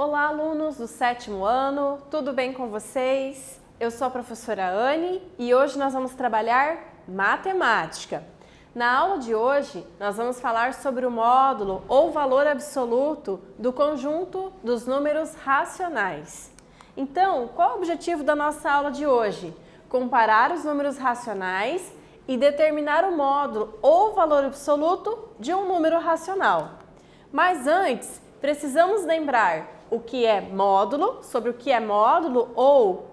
Olá, alunos do 7º ano, tudo bem com vocês? Eu sou a professora Anne e hoje nós vamos trabalhar matemática. Na aula de hoje, nós vamos falar sobre o módulo ou valor absoluto do conjunto dos números racionais. Então, qual é o objetivo da nossa aula de hoje? Comparar os números racionais e determinar o módulo ou valor absoluto de um número racional. Mas antes, precisamos lembrar o que é módulo, sobre o que é módulo ou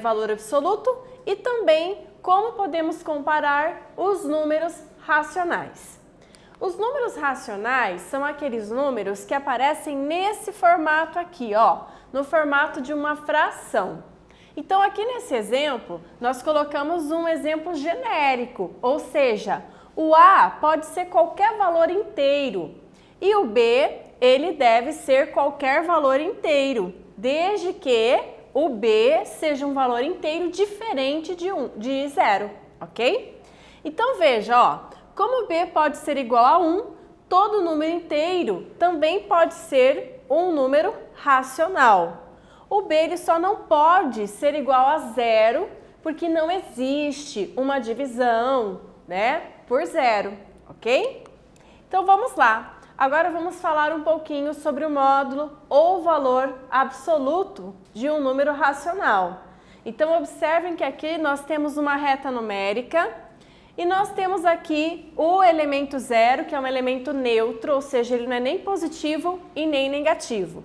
valor absoluto e também como podemos comparar os números racionais. Os números racionais são aqueles números que aparecem nesse formato aqui, ó, no formato de uma fração. Então, aqui nesse exemplo, nós colocamos um exemplo genérico, ou seja, o A pode ser qualquer valor inteiro e o B, ele deve ser qualquer valor inteiro, desde que o B seja um valor inteiro diferente de 0, ok? Então, veja, ó, como B pode ser igual a 1, todo número inteiro também pode ser um número racional. O B ele só não pode ser igual a 0, porque não existe uma divisão, né, por 0, ok? Então, vamos lá. Agora vamos falar um pouquinho sobre o módulo ou valor absoluto de um número racional. Então, observem que aqui nós temos uma reta numérica e nós temos aqui o elemento 0, que é um elemento neutro, ou seja, ele não é nem positivo e nem negativo.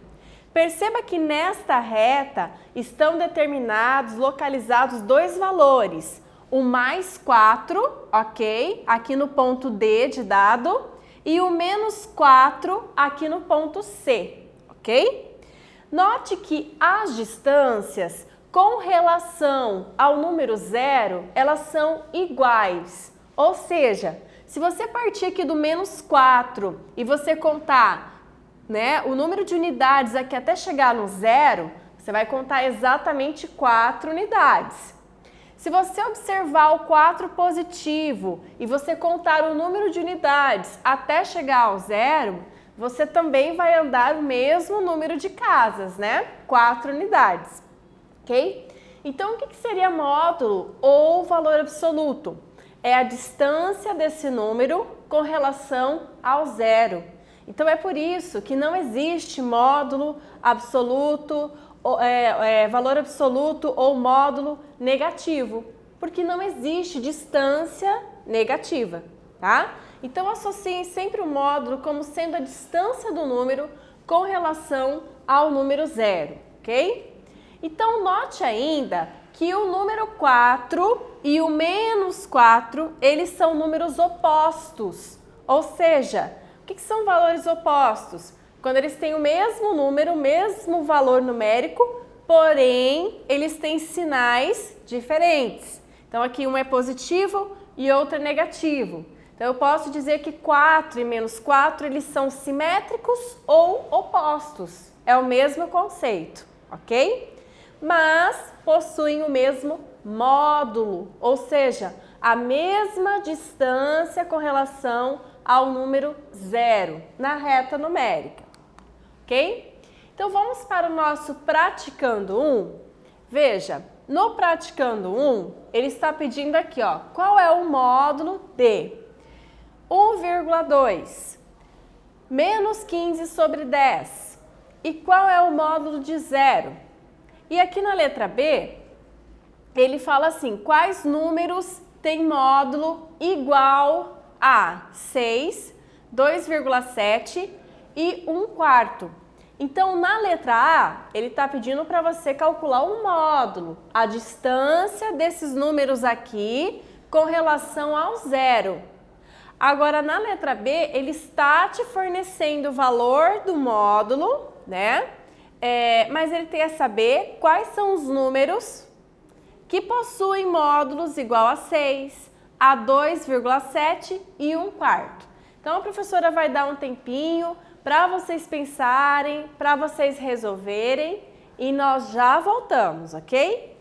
Perceba que nesta reta estão determinados, localizados dois valores, o mais 4, ok? Aqui no ponto D de dado, e o menos 4 aqui no ponto C, ok? Note que as distâncias com relação ao número 0, elas são iguais. Ou seja, se você partir aqui do menos 4 e você contar, né, o número de unidades aqui até chegar no 0, você vai contar exatamente 4 unidades. Se você observar o 4 positivo e você contar o número de unidades até chegar ao 0, você também vai andar o mesmo número de casas, né? 4 unidades, ok? Então, o que seria módulo ou valor absoluto? É a distância desse número com relação ao 0. Então, é por isso que não existe módulo absoluto, valor absoluto ou módulo negativo, porque não existe distância negativa, tá? Então, associem sempre o módulo como sendo a distância do número com relação ao número 0, ok? Então, note ainda que o número 4 e o menos 4, eles são números opostos, ou seja, o que são valores opostos? Quando eles têm o mesmo número, o mesmo valor numérico, porém, eles têm sinais diferentes. Então, aqui um é positivo e outro é negativo. Então, eu posso dizer que 4 e menos 4, eles são simétricos ou opostos. É o mesmo conceito, ok? Mas possuem o mesmo módulo, ou seja, a mesma distância com relação ao número 0 na reta numérica. Ok? Então, vamos para o nosso praticando 1. Veja, no praticando 1, ele está pedindo aqui, ó, qual é o módulo de 1,2 menos 15 sobre 10 e qual é o módulo de 0? E aqui na letra B, ele fala assim, quais números têm módulo igual a 6, 2,7 e 1/4. Então, na letra A, ele está pedindo para você calcular um módulo, a distância desses números aqui com relação ao 0. Agora, na letra B, ele está te fornecendo o valor do módulo, né? Mas ele quer saber quais são os números que possuem módulos igual a 6, a 2,7 e 1/4. Então, a professora vai dar um tempinho para vocês pensarem, para vocês resolverem e nós já voltamos, ok?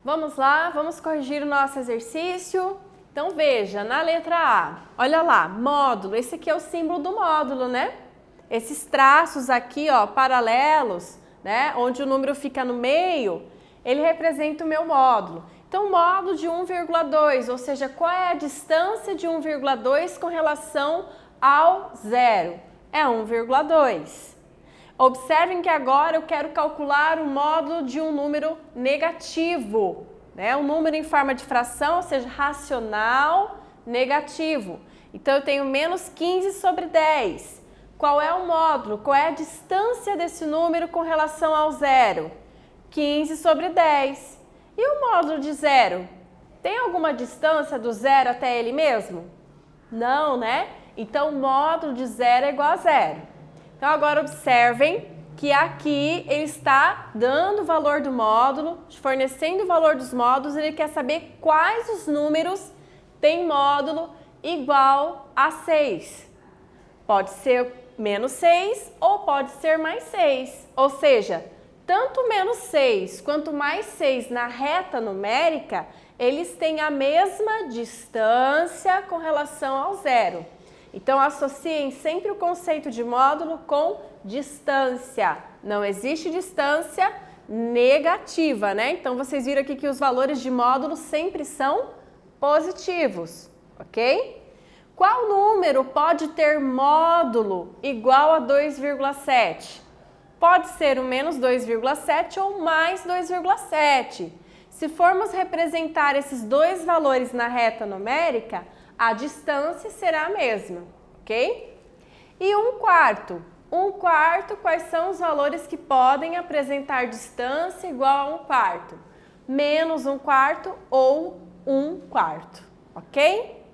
Vamos lá, vamos corrigir o nosso exercício. Então veja, na letra A, olha lá, módulo, esse aqui é o símbolo do módulo, né? Esses traços aqui, ó, paralelos, né, onde o número fica no meio, ele representa o meu módulo. Então, módulo de 1,2, ou seja, qual é a distância de 1,2 com relação ao zero? É 1,2. Observem que agora eu quero calcular o módulo de um número negativo, né? Um número em forma de fração, ou seja, racional negativo. Então, eu tenho menos 15 sobre 10. Qual é o módulo? Qual é a distância desse número com relação ao zero? 15 sobre 10. E o módulo de zero? Tem alguma distância do zero até ele mesmo? Não, né? Então, o módulo de zero é igual a zero. Então, agora observem que aqui ele está dando o valor do módulo, fornecendo o valor dos módulos, ele quer saber quais os números têm módulo igual a 6. Pode ser menos 6 ou pode ser mais 6. Ou seja, tanto menos 6 quanto mais 6 na reta numérica, eles têm a mesma distância com relação ao zero. Então, associem sempre o conceito de módulo com distância. Não existe distância negativa, né? Então, vocês viram aqui que os valores de módulo sempre são positivos, ok? Qual número pode ter módulo igual a 2,7? Pode ser o menos 2,7 ou mais 2,7. Se formos representar esses dois valores na reta numérica, a distância será a mesma, ok? E 1/4. 1/4, quais são os valores que podem apresentar distância igual a 1/4? Menos 1/4 ou 1/4, ok?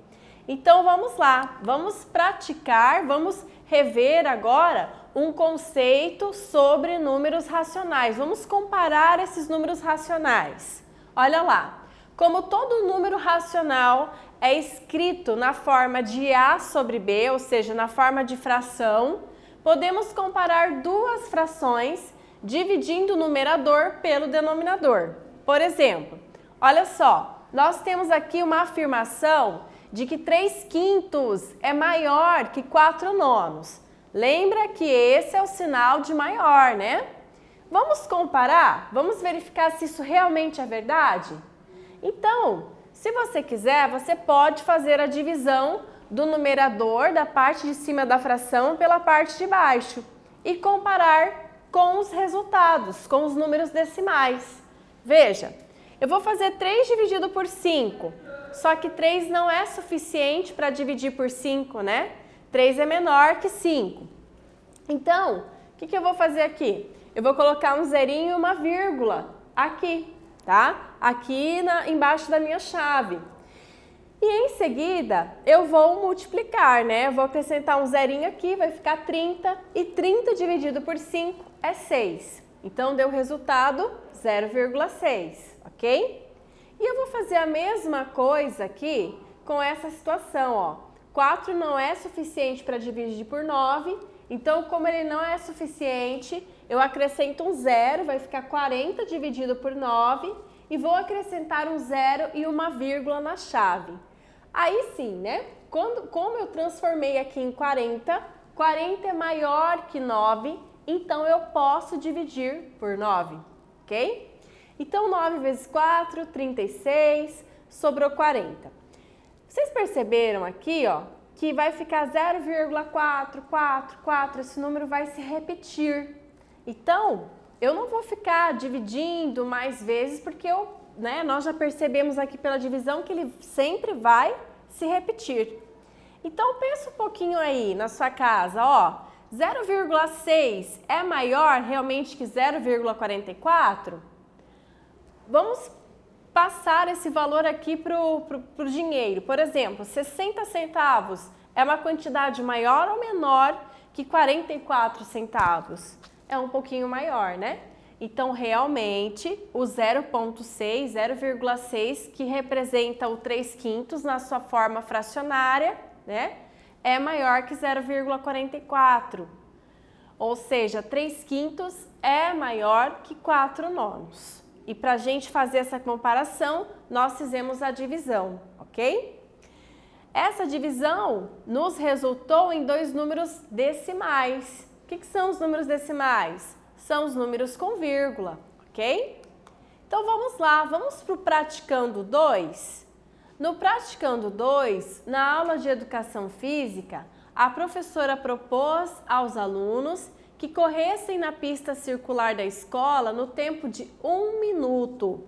Então, vamos lá, vamos praticar, vamos rever agora um conceito sobre números racionais. Vamos comparar esses números racionais. Olha lá, como todo número racional é escrito na forma de A sobre B, ou seja, na forma de fração, podemos comparar duas frações dividindo o numerador pelo denominador. Por exemplo, olha só, nós temos aqui uma afirmação de que 3/5 é maior que 4/9. Lembra que esse é o sinal de maior, né? Vamos comparar? Vamos verificar se isso realmente é verdade? Então, se você quiser, você pode fazer a divisão do numerador da parte de cima da fração pela parte de baixo e comparar com os resultados, com os números decimais. Veja, eu vou fazer 3 dividido por 5. Só que 3 não é suficiente para dividir por 5, né? 3 é menor que 5. Então, o que eu vou fazer aqui? Eu vou colocar um zerinho e uma vírgula aqui, tá? Aqui embaixo da minha chave. E em seguida, eu vou multiplicar, né? Eu vou acrescentar um zerinho aqui, vai ficar 30. E 30 dividido por 5 é 6. Então, deu o resultado 0,6, ok? E eu vou fazer a mesma coisa aqui com essa situação, ó. 4 não é suficiente para dividir por 9, então como ele não é suficiente, eu acrescento um zero, vai ficar 40 dividido por 9 e vou acrescentar um zero e uma vírgula na chave. Aí sim, né? Como eu transformei aqui em 40, 40 é maior que 9, então eu posso dividir por 9, ok? Então, 9 vezes 4, 36, sobrou 40. Vocês perceberam aqui, ó, que vai ficar 0,444, esse número vai se repetir. Então, eu não vou ficar dividindo mais vezes, porque nós já percebemos aqui pela divisão que ele sempre vai se repetir. Então, pensa um pouquinho aí na sua casa, ó, 0,6 é maior realmente que 0,44? Vamos passar esse valor aqui para o dinheiro. Por exemplo, 60 centavos é uma quantidade maior ou menor que 44 centavos? É um pouquinho maior, né? Então, realmente, o 0,6, que representa o 3/5 na sua forma fracionária, né? É maior que 0,44. Ou seja, 3/5 é maior que 4/9. e para a gente fazer essa comparação, nós fizemos a divisão, ok? Essa divisão nos resultou em 2 números decimais. O que são os números decimais? São os números com vírgula, ok? Então vamos lá, vamos para o praticando 2. No praticando 2, na aula de educação física, a professora propôs aos alunos que corressem na pista circular da escola no tempo de 1 minuto.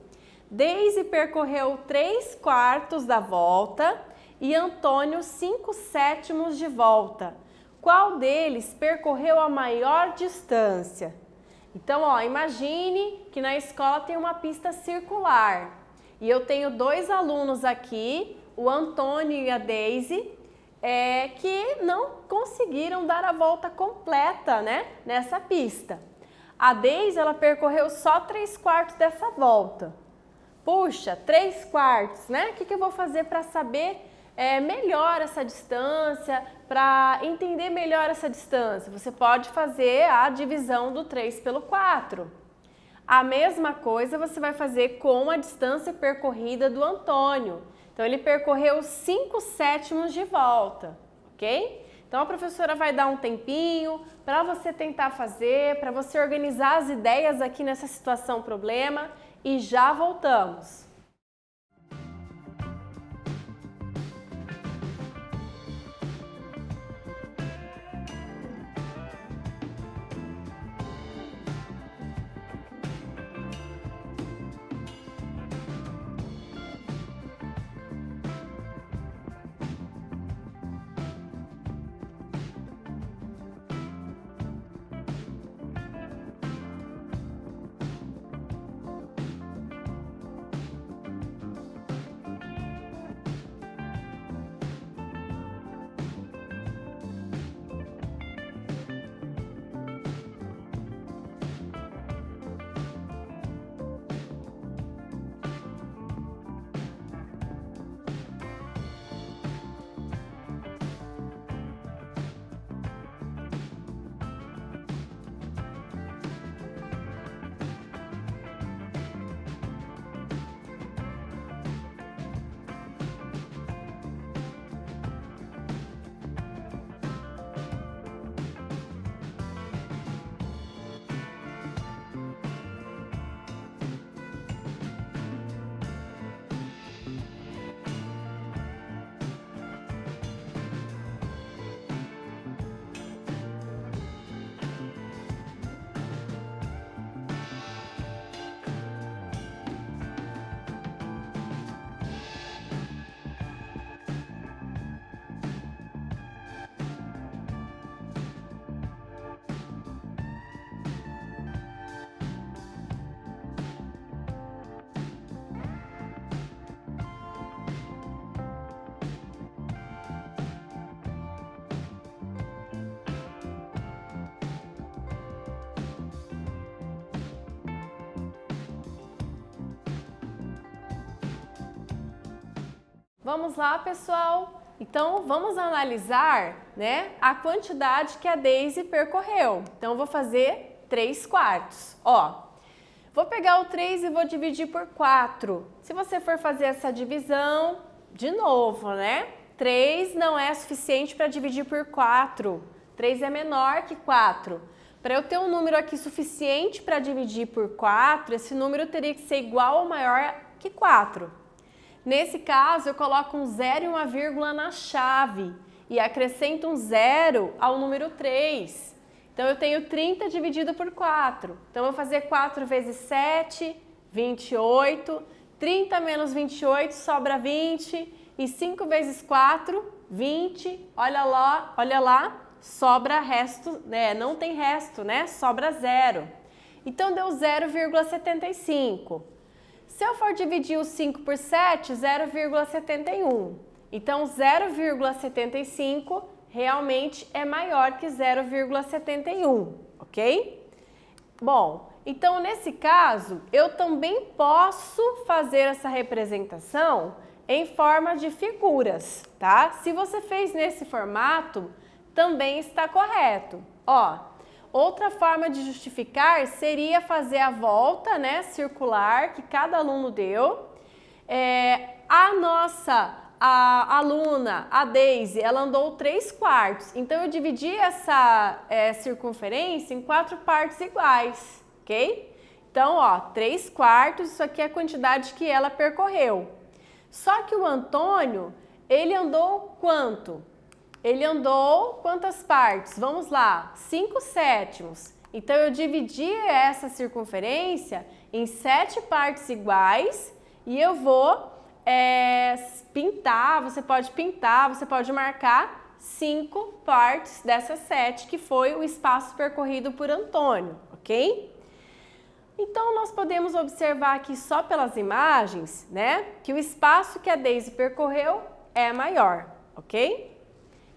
Deise percorreu 3/4 da volta e Antônio 5/7 de volta. Qual deles percorreu a maior distância? Então, imagine que na escola tem uma pista circular e eu tenho 2 alunos aqui, o Antônio e a Deise, que não conseguiram dar a volta completa, né, nessa pista. A Deise, ela percorreu só 3/4 dessa volta. Puxa, 3/4, né? O que eu vou fazer para saber melhor essa distância, para entender melhor essa distância? Você pode fazer a divisão do 3 pelo 4. A mesma coisa você vai fazer com a distância percorrida do Antônio. Então, ele percorreu 5/7 de volta, ok? Então, a professora vai dar um tempinho para você tentar fazer, para você organizar as ideias aqui nessa situação problema e já voltamos. Vamos lá, pessoal? Então, vamos analisar, né, a quantidade que a Deise percorreu. Então, eu vou fazer 3/4. Vou pegar o 3 e vou dividir por 4. Se você for fazer essa divisão, de novo, né? 3 não é suficiente para dividir por 4. 3 é menor que 4. Para eu ter um número aqui suficiente para dividir por 4, esse número teria que ser igual ou maior que 4. Nesse caso, eu coloco um 0 e uma vírgula na chave e acrescento um 0 ao número 3. Então, eu tenho 30 dividido por 4. Então, eu vou fazer 4 vezes 7, 28. 30 menos 28 sobra 20. E 5 vezes 4, 20. Olha lá, sobra resto, né? Não tem resto, né? Sobra 0. Então, deu 0,75. Se eu for dividir o 5 por 7, 0,71. Então, 0,75 realmente é maior que 0,71, ok? Bom, então nesse caso, eu também posso fazer essa representação em forma de figuras, tá? Se você fez nesse formato, também está correto. Outra forma de justificar seria fazer a volta, né, circular que cada aluno deu. A aluna, a Daisy, ela andou 3/4. Então, eu dividi essa circunferência em 4 partes iguais, ok? Então, ó, 3/4, isso aqui é a quantidade que ela percorreu. Só que o Antônio, ele andou quanto? Ele andou quantas partes? Vamos lá, 5/7. Então, eu dividi essa circunferência em 7 partes iguais e eu vou pintar, você pode marcar 5 partes dessas 7, que foi o espaço percorrido por Antônio, ok? Então, nós podemos observar aqui só pelas imagens, né, que o espaço que a Daisy percorreu é maior, ok?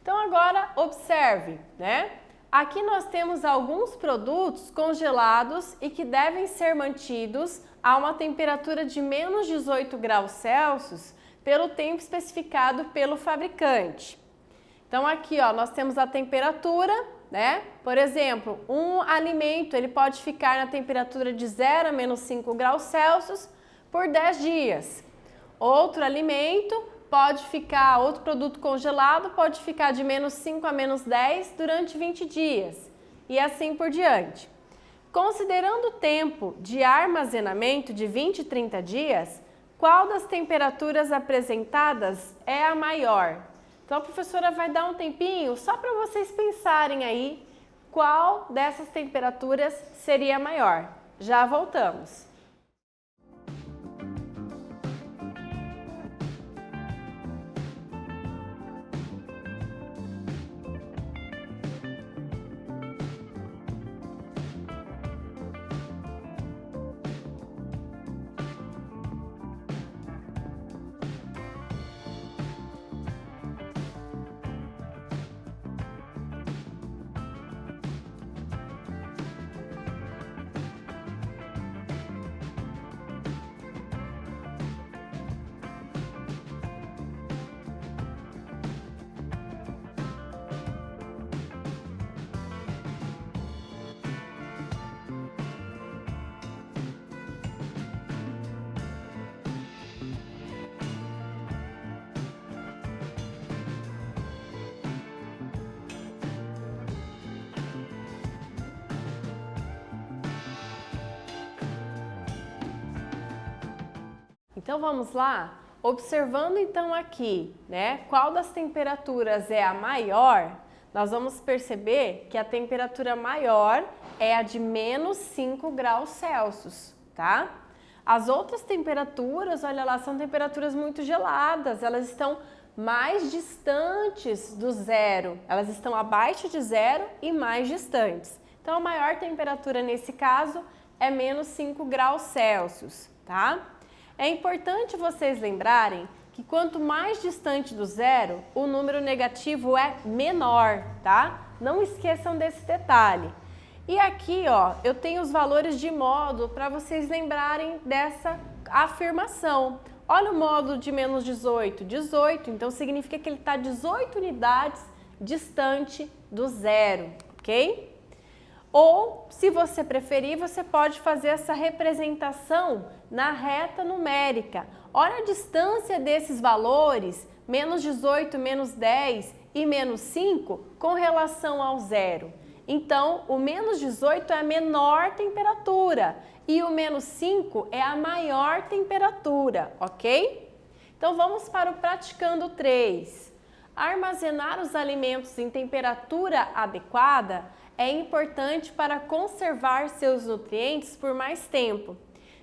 Então, agora observe, né? Aqui nós temos alguns produtos congelados e que devem ser mantidos a uma temperatura de menos 18 graus Celsius pelo tempo especificado pelo fabricante. Então, aqui, ó, nós temos a temperatura, né? Por exemplo, um alimento ele pode ficar na temperatura de 0 a menos 5 graus Celsius por 10 dias. Outro produto congelado pode ficar de menos 5 a menos 10 durante 20 dias e assim por diante. Considerando o tempo de armazenamento de 20 e 30 dias, qual das temperaturas apresentadas é a maior? Então, a professora vai dar um tempinho só para vocês pensarem aí qual dessas temperaturas seria maior. Já voltamos. Então, vamos lá? Observando então aqui, né, qual das temperaturas é a maior, nós vamos perceber que a temperatura maior é a de menos 5 graus Celsius, tá? As outras temperaturas, olha lá, são temperaturas muito geladas, elas estão mais distantes do zero, elas estão abaixo de zero e mais distantes. Então, a maior temperatura nesse caso é menos 5 graus Celsius, tá? É importante vocês lembrarem que quanto mais distante do zero, o número negativo é menor, tá? Não esqueçam desse detalhe. E aqui, ó, eu tenho os valores de módulo para vocês lembrarem dessa afirmação. Olha o módulo de menos 18, 18, então significa que ele está 18 unidades distante do zero, ok? Ou, se você preferir, você pode fazer essa representação na reta numérica. Olha a distância desses valores, menos 18, menos 10 e menos 5, com relação ao zero. Então, o menos 18 é a menor temperatura e o menos 5 é a maior temperatura, ok? Então, vamos para o praticando 3. Armazenar os alimentos em temperatura adequada é importante para conservar seus nutrientes por mais tempo.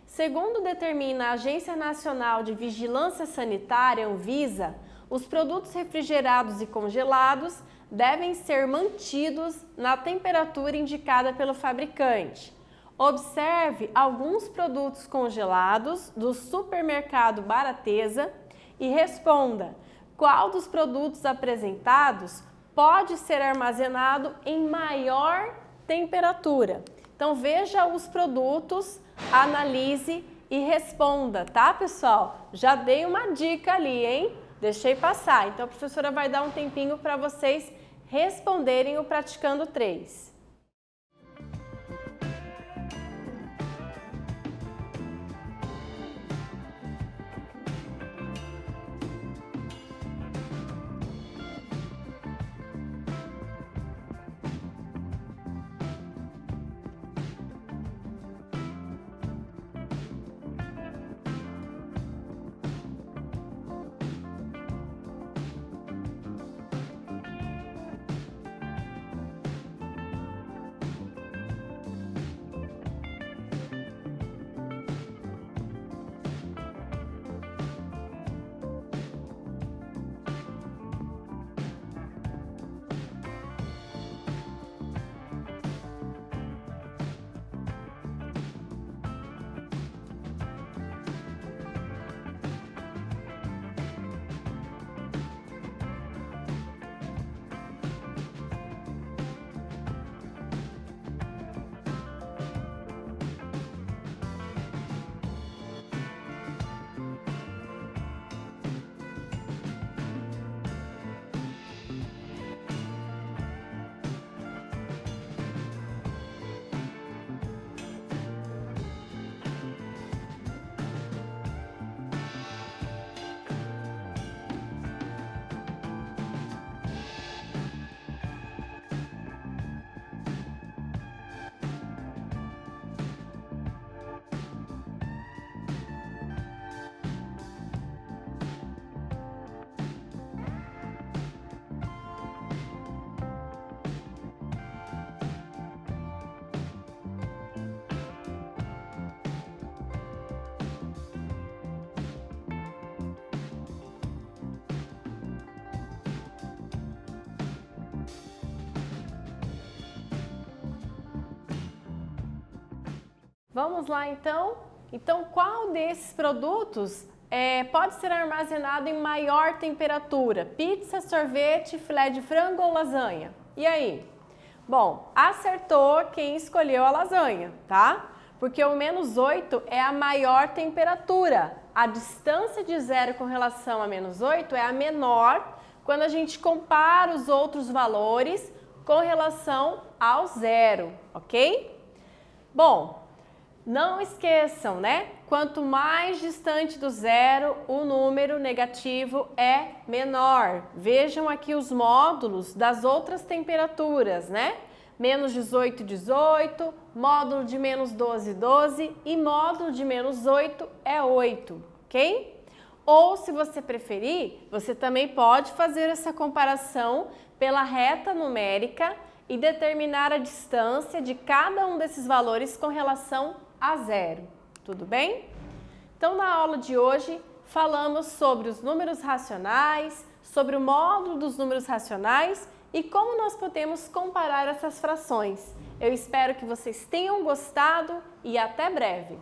Segundo determina a Agência Nacional de Vigilância Sanitária, Anvisa, os produtos refrigerados e congelados devem ser mantidos na temperatura indicada pelo fabricante. Observe alguns produtos congelados do supermercado Barateza e responda: qual dos produtos apresentados pode ser armazenado em maior temperatura? Então, veja os produtos, analise e responda, tá, pessoal? Já dei uma dica ali, hein? Deixei passar. Então, a professora vai dar um tempinho para vocês responderem o praticando 3. Vamos lá então? Então, qual desses produtos pode ser armazenado em maior temperatura? Pizza, sorvete, filé de frango ou lasanha? E aí? Bom, acertou quem escolheu a lasanha, tá? Porque o -8 é a maior temperatura. A distância de 0 com relação a -8 é a menor quando a gente compara os outros valores com relação ao 0, ok? Bom, não esqueçam, né? Quanto mais distante do 0, o número negativo é menor. Vejam aqui os módulos das outras temperaturas, né? -18, 18, módulo de -12, 12 e módulo de -8 é 8, ok? Ou, se você preferir, você também pode fazer essa comparação pela reta numérica e determinar a distância de cada um desses valores com relação a 0. Tudo bem? Então, na aula de hoje, falamos sobre os números racionais, sobre o módulo dos números racionais e como nós podemos comparar essas frações. Eu espero que vocês tenham gostado e até breve!